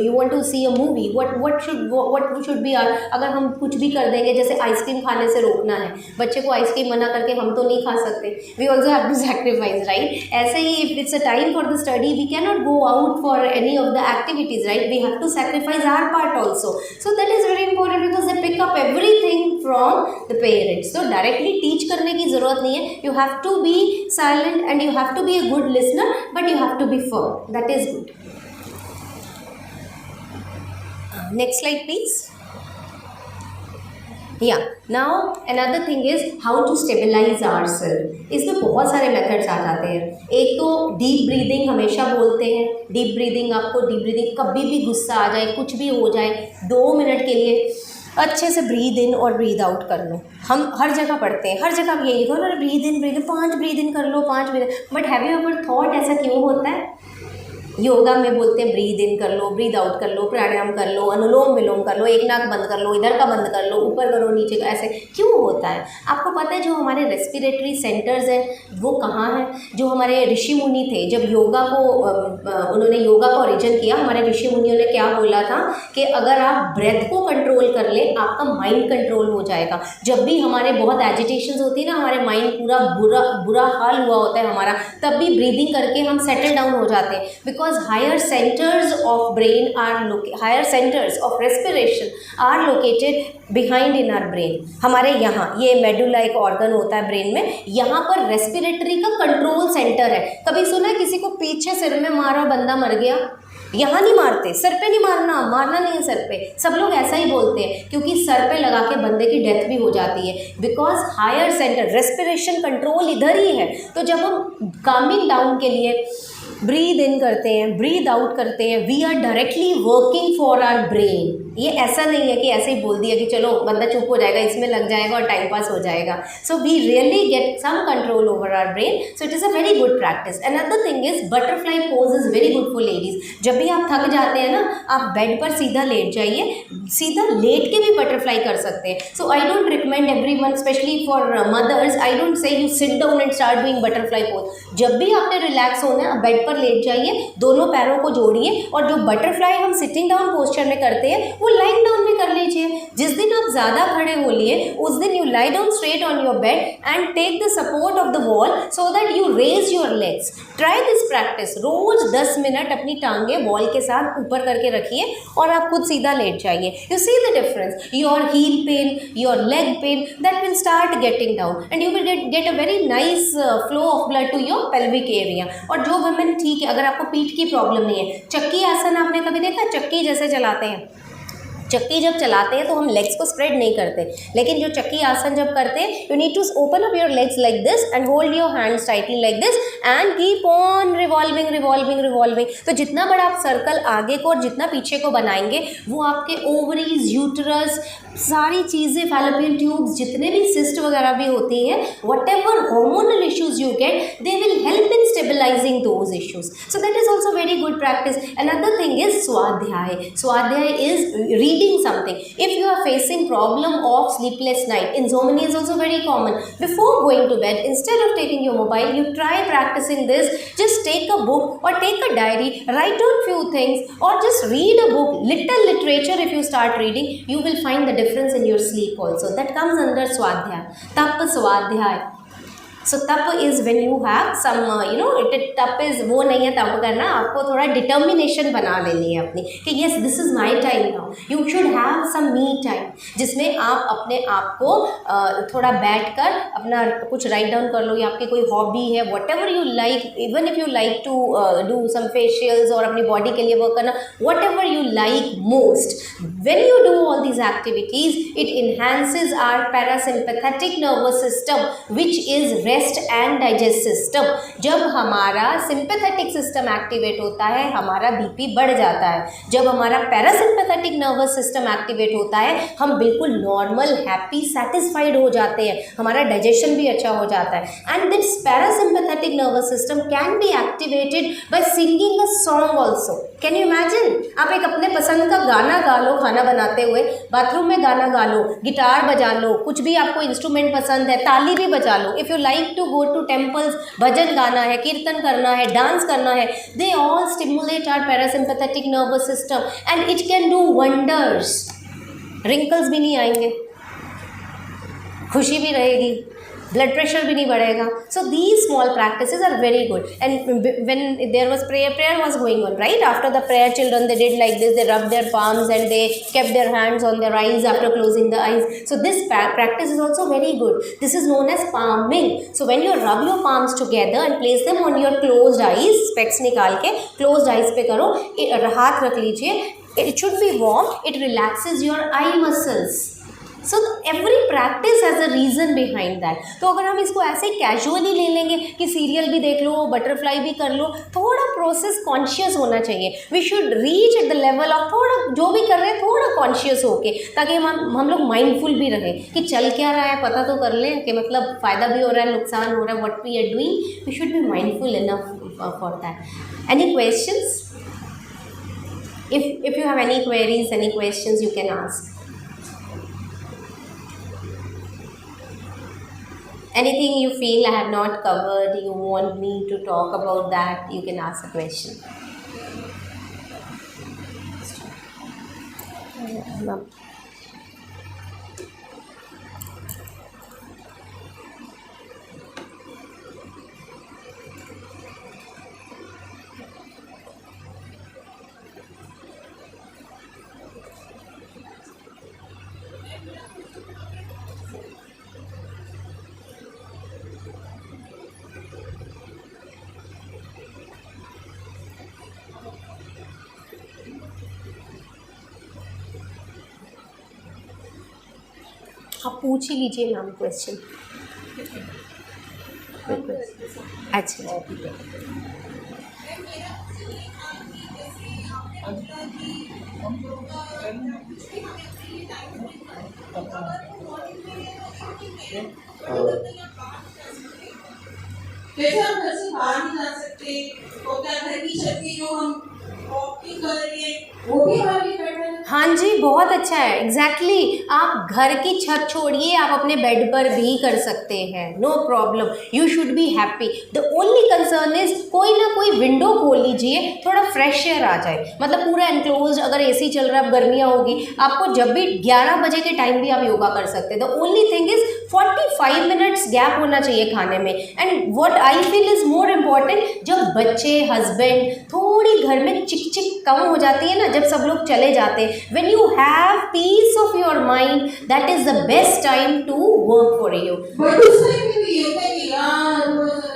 you want to see a movie, what should be our, अगर हम कुछ भी कर देंगे, जैसे आइसक्रीम खाने से रोकना है, बच्चे को आइसक्रीम मना करके हम तो नहीं खा सकते, we also have to sacrifice, right? ऐसे ही if it's a time for the study, we cannot go out for any of the activities, right? We have to sacrifice our part also. So that is very important, because they pick up everything from the parents. So directly teach करने की ज़रूरत नहीं है. You have to be silent and you have to be a good listener, but you have to be firm. That is good. Next slide please. Yeah, now another thing is how to stabilize ourselves. इसमें बहुत सारे methods आ जाते हैं. एक तो deep breathing हमेशा बोलते हैं. डीप ब्रीदिंग, आपको डीप ब्रीदिंग, कभी भी गुस्सा आ जाए, कुछ भी हो जाए, 2 मिनट के लिए अच्छे से ब्रीद इन और ब्रीद आउट कर लो. हम हर जगह पढ़ते हैं, हर जगह यही लिखो ना, ब्रीद इन 5 ब्रीद इन कर लो, 5 breathe. But have you ever thought ऐसा क्यों होता है? योगा में बोलते हैं ब्रीद इन कर लो, ब्रीद आउट कर लो, प्राणायाम कर लो, अनुलोम विलोम कर लो, एक नाक बंद कर लो, इधर का बंद कर लो, ऊपर करो, नीचे का, ऐसे क्यों होता है? आपको पता है जो हमारे रेस्पिरेटरी सेंटर्स हैं वो कहाँ हैं? जो हमारे ऋषि मुनि थे, जब योगा को उन्होंने योगा का ओरिजिन किया, हमारे ऋषि मुनियों ने क्या बोला था कि अगर आप ब्रेथ को कंट्रोल कर लें, आपका माइंड कंट्रोल हो जाएगा. जब भी हमारे बहुत एजिटेशन होती है ना, हमारे माइंड पूरा बुरा हाल हुआ होता है हमारा, तब भी ब्रीदिंग करके हम सेटल डाउन हो जाते हैं. Because higher centers of brain are higher centers of respiration are located behind in our brain. हमारे यहाँ ये मेडुला एक ऑर्गन होता है ब्रेन में, यहाँ पर रेस्पिरेटरी का कंट्रोल सेंटर है. कभी सुना है किसी को पीछे सिर में मारा बंदा मर गया? यहाँ नहीं मारते, सर पे नहीं मारना नहीं है सर पे. सब लोग ऐसा ही बोलते हैं, क्योंकि सर पे लगा के बंदे की डेथ भी हो जाती है. Because higher center respiration control इधर ही है. तो जब हम कामिंग डाउन के लिए ब्रीद इन करते हैं, ब्रीद आउट करते हैं, we are directly working for our brain. ये ऐसा नहीं है कि ऐसे ही बोल दिया कि चलो बंदा चुप हो जाएगा, इसमें लग जाएगा और टाइम पास हो जाएगा. So we really get some control over our brain. So it is a very good practice. Another thing is butterfly pose is very good for ladies. जब भी आप थक जाते हैं ना, आप बेड पर सीधा लेट जाइए, सीधा लेट के भी बटरफ्लाई कर सकते हैं. So I don't recommend everyone, specially for mothers, I don't say you sit down and start doing butterfly pose. जब भी आपने रिलैक्स होना है, बेड पर लेट जाइए, दोनों पैरों को जोड़िए, और जो बटरफ्लाई हम सिटिंग डाउन पोस्चर में करते हैं वो लाइंग डाउन में कर लीजिए. जिस दिन आप ज़्यादा खड़े हो लिए, उस दिन you lie down straight on your bed and take the support of the wall so that you raise your legs. Try this practice. रोज 10 मिनट अपनी टांगें बॉल के साथ ऊपर करके रखिए और आप खुद सीधा लेट जाइए. You see the difference, your heel pain, your leg pain, that will start getting down and you will get a very nice flow of blood to your pelvic area. और जो वुमेन, ठीक है, अगर आपको पीठ की प्रॉब्लम नहीं है, चक्की आसन आपने कभी देखा? चक्की जैसे चलाते हैं, चक्की जब चलाते हैं तो हम लेग्स को स्प्रेड नहीं करते, लेकिन जो चक्की आसन जब करते हैं, you need to open up your legs like this and hold your hands tightly like this and keep on revolving revolving revolving. तो जितना बड़ा आप सर्कल आगे को और जितना पीछे को बनाएंगे, वो आपके ओवरीज, यूटरस, सारी चीज़ें, फैलोपियन ट्यूब्स, जितने भी सिस्ट वगैरह भी होती हैं, what ever hormonal issues you get, they will help in stabilizing those issues. So that is also very good practice. Another thing is swadhyay. Swadhyay is reading something. If you are facing problem of sleepless night, insomnia is also very common. Before going to bed, instead of taking your mobile, you try practicing this. Just take a book or take a diary, write down few things, or just read a book, little literature. If you start reading, you will find the difference in your sleep also. That comes under swadhyay. Tap swadhyay. So tap is when you have some tap is वो नहीं है तप करना, आपको थोड़ा determination बना लेनी है अपनी कि yes this is my time now. You should have some me time, जिसमें आप अपने आप को थोड़ा बैठ कर अपना कुछ राइट डाउन कर लो, या आपकी कोई हॉबी है, whatever you like, even if you like to do some facials और अपनी बॉडी के लिए वर्क करना, whatever you like most. When you do all these activities, it enhances our parasympathetic nervous system which is rest and digest system. जब हमारा sympathetic system activate होता है, हमारा बीपी बढ़ जाता है. जब हमारा पैरासिम्पैथेटिक नर्वस सिस्टम एक्टिवेट होता है, हम बिल्कुल नॉर्मल, हैप्पी, सेटिस्फाइड हो जाते हैं, हमारा डाइजेशन भी अच्छा हो जाता है. And this parasympathetic nervous system can be activated by singing a song also. Can you imagine? आप एक अपने पसंद का गाना गा लो, खाना बनाते हुए, बाथरूम में गाना गा लो, गिटार बजा लो, कुछ भी आपको इंस्ट्रूमेंट पसंद है, ताली भी बजा लो. If you like to go to temples, भजन गाना है, कीर्तन करना है, डांस करना है, they all stimulate our parasympathetic nervous system and it can do wonders. wrinkles भी नहीं आएंगे, खुशी भी रहेगी, ब्लड प्रेशर भी नहीं बढ़ेगा. So these small practices are very good. And when there was prayer was going on, right? After the prayer, children, they did like this, they rubbed their palms and they kept their hands on their eyes after closing the eyes. So this practice is also very good. This is known as palming. So when you rub your palms together and place them on your closed eyes, specs निकाल के closed eyes पे करो, हाथ रख लीजिए, it should be warm, it relaxes your eye muscles. So every practice has a reason behind that. तो अगर हम इसको ऐसे कैजुअली ले लेंगे कि सीरियल भी देख लो, बटरफ्लाई भी कर लो, थोड़ा प्रोसेस कॉन्शियस होना चाहिए. We should reach at the level of थोड़ा जो भी कर रहे हैं थोड़ा कॉन्शियस होके, ताकि हम लोग माइंडफुल भी रहे कि चल क्या रहा है, पता तो कर लें कि मतलब फ़ायदा भी हो रहा है, नुकसान हो रहा है, what we are doing. We should be mindful enough for that. Any questions? If you have any queries, any questions, you can ask. Anything you feel I have not covered, you want me to talk about that, you can ask a question. आप पूछ ही लीजिए ma'am question. अच्छा, जैसे हम घर से बाहर नहीं जा सकते, और क्या घर की छत की जो हम वॉकिंग कर रही है वो भी हमारे लिए बेटर है. हाँ जी, बहुत अच्छा है. एग्जैक्टली आप घर की छत छोड़िए, आप अपने बेड पर भी कर सकते हैं, no problem. You should be happy. The only concern is कोई ना कोई विंडो खोल लीजिए, थोड़ा फ्रेश एयर आ जाए. मतलब पूरा एनक्लोज, अगर एसी चल रहा है, गर्मियाँ होगी, आपको जब भी 11 बजे के टाइम भी आप योगा कर सकते हैं. The only thing is 45 minutes gap होना चाहिए खाने में. And what I feel is more important, जब बच्चे, हस्बैंड थोड़ी घर में चिक चिक कम हो जाती है ना जब सब लोग चले जाते हैं. When you have peace of your mind, that is the best time to work for you. But उस टाइम पे भी ये होता है कि यार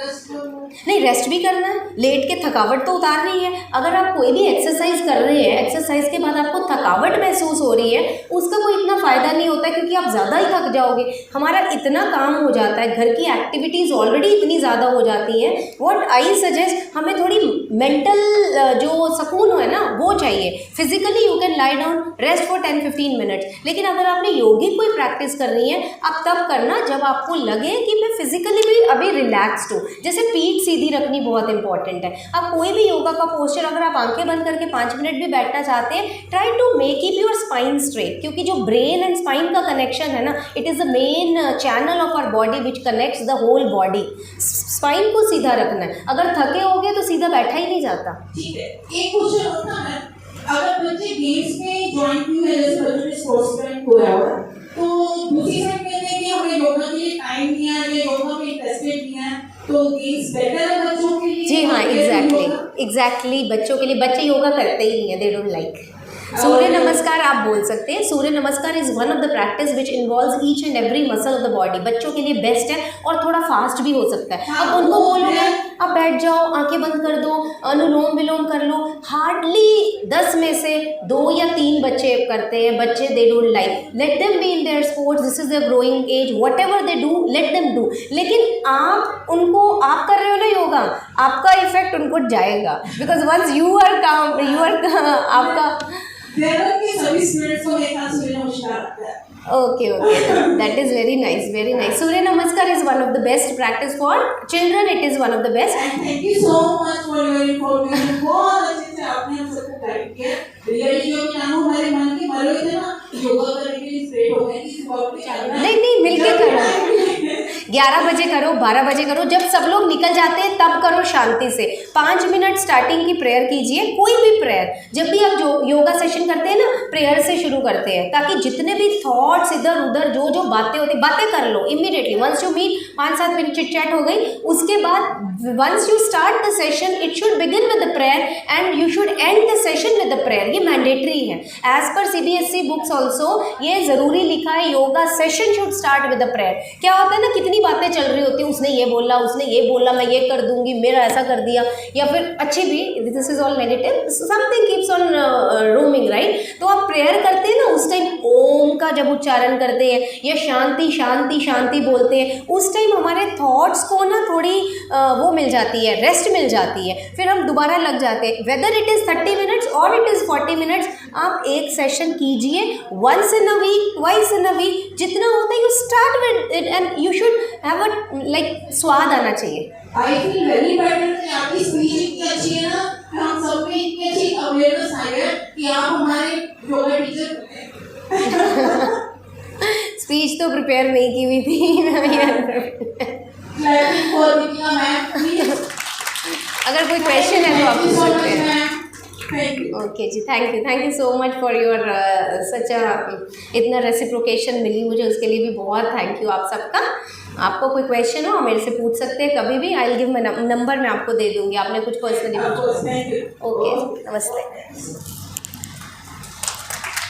रेस्ट नहीं, रेस्ट भी करना है, लेट के थकावट तो उतारनी है. अगर आप कोई भी एक्सरसाइज कर रहे हैं, एक्सरसाइज के बाद आपको थकावट महसूस हो रही है, उसका कोई इतना फ़ायदा नहीं होता है क्योंकि आप ज़्यादा ही थक जाओगे. हमारा इतना काम हो जाता है, घर की एक्टिविटीज़ ऑलरेडी इतनी ज़्यादा हो जाती हैं. व्हाट आई सजेस्ट, हमें थोड़ी मेंटल जो सुकून है ना वो चाहिए. Physically you can lie down, rest for 10-15 minutes. लेकिन अगर आपने योगिक कोई प्रैक्टिस करनी है, आप तब करना जब आपको लगे कि मैं फिजिकली भी अभी रिलैक्सड हूँ. जैसे पीठ सीधी रखनी बहुत इंपॉर्टेंट है. आप कोई भी योगा का पोस्चर, अगर आप आंखें बंद करके 5 मिनट भी बैठना चाहते हैं, try to make keep your spine straight, क्योंकि जो ब्रेन एंड स्पाइन का कनेक्शन है ना, it is the main channel of our body which connects the whole body. Spine को सीधा रखना है. अगर थके होगे तो सीधा बैठा ही नहीं जाता. ठीक है. एक क्वेश्चन होता है, अगर बच्चे गेम्स में ज्वाइन किए हैं, जैसे बच्चों ने स्पोर्ट्स में हुआ है, तो दूसरी साइड कहते हैं कि हमें योगा के लिए टाइम नहीं है या योगा में इंटरेस्टेड नहीं है, तो गेम्स बेटर है बच्चों के लिए. जी हाँ, एग्जैक्टली बच्चों के लिए. बच्चे योगा करते ही नहीं है, दे डोंट लाइक. सूर्य नमस्कार आप बोल सकते हैं. सूर्य नमस्कार is one of the practice which involves each and every muscle of the body. बच्चों के लिए बेस्ट है और थोड़ा फास्ट भी हो सकता है. अब उनको बोलोगे अब बैठ जाओ, आंखें बंद कर दो, अनुलोम विलोम कर लो, हार्डली 10 में से 2 या 3 बच्चे करते हैं. बच्चे they don't like. Let them be in their sports, this is their growing age, whatever they do let them do. लेकिन आप उनको, आप कर रहे हो ना योगा, आपका इफेक्ट उनको जाएगा. बिकॉज वंस यू आर काम, आपका देवर के सभी स्टूडेंट्स को देखा सूर्य नमस्कार आता है. Okay, that is very nice, very nice. Surya Namaskar is one of the best practice for children. It is one of the best. And thank you so much for your information. बहुत अच्छे से आपने हम सबको guide किया. Really जो जानू हमारे मन के मरो थे ना, योगा करने के लिए इंस्पिरेट हो गए कि इस वक्त पे चलना है. नहीं, मिलके करो. 11 बजे करो, 12 बजे करो, जब सब लोग निकल जाते हैं तब करो शांति से. 5 मिनट स्टार्टिंग की प्रेयर कीजिए, कोई भी प्रेयर. जब भी आप जो योगा सेशन करते हैं ना, प्रेयर से शुरू करते हैं, ताकि जितने भी थॉट्स इधर उधर जो बातें होती, बातें कर लो immediately. Once you meet, 5-7 minute chit chat हो गई. उसके बाद once you start the session, it should begin with the prayer and you should end the session with the prayer. ये मैंडेटरी है. As per CBSE books also ये ज़रूरी लिखा है, yoga session should start with the prayer. क्या होता है ना, कितनी बातें चल रही होती है, उसने ये बोला, उसने ये बोला, मैं ये कर दूंगी, मेरा ऐसा कर दिया, या फिर अच्छी भी, this is all negative, something keeps on roaming, right. तो आप प्रेयर करते हैं ना, उस टाइम ओम का जब उच्चारण करते हैं या शांति शांति शांति बोलते हैं, उस टाइम हमारे थॉट्स को ना थोड़ी वो मिल जाती है, रेस्ट मिल जाती है. फिर हम दोबारा लग जाते हैं. वेदर इट इज़ 30 मिनट्स और इट इज़ 40 मिनट्स, आप एक सेशन कीजिए. Once in a week, twice in a week, जितना होता है you start with it and you should have a like स्वाद आना चाहिए. आई फील वेरी बेटर कि आपकी स्पीच इतनी अच्छी है ना, कि हम सब में इतनी अच्छी अवेयरनेस आई है कि आप हमारे योगा टीचर. स्पीच तो प्रिपेयर नहीं की हुई थी. अगर कोई क्वेश्चन है तो आप पूछ सकते हैं. ओके जी, thank you so much for your such इतना रेसिप्रोकेशन मिली मुझे, उसके लिए भी बहुत थैंक यू आप सबका. आपको कोई क्वेश्चन हो मेरे से पूछ सकते हैं कभी भी. I will give my number, मैं आपको दे दूँगी. आपने कुछ पर्सनली पूछा. ओके, नमस्ते.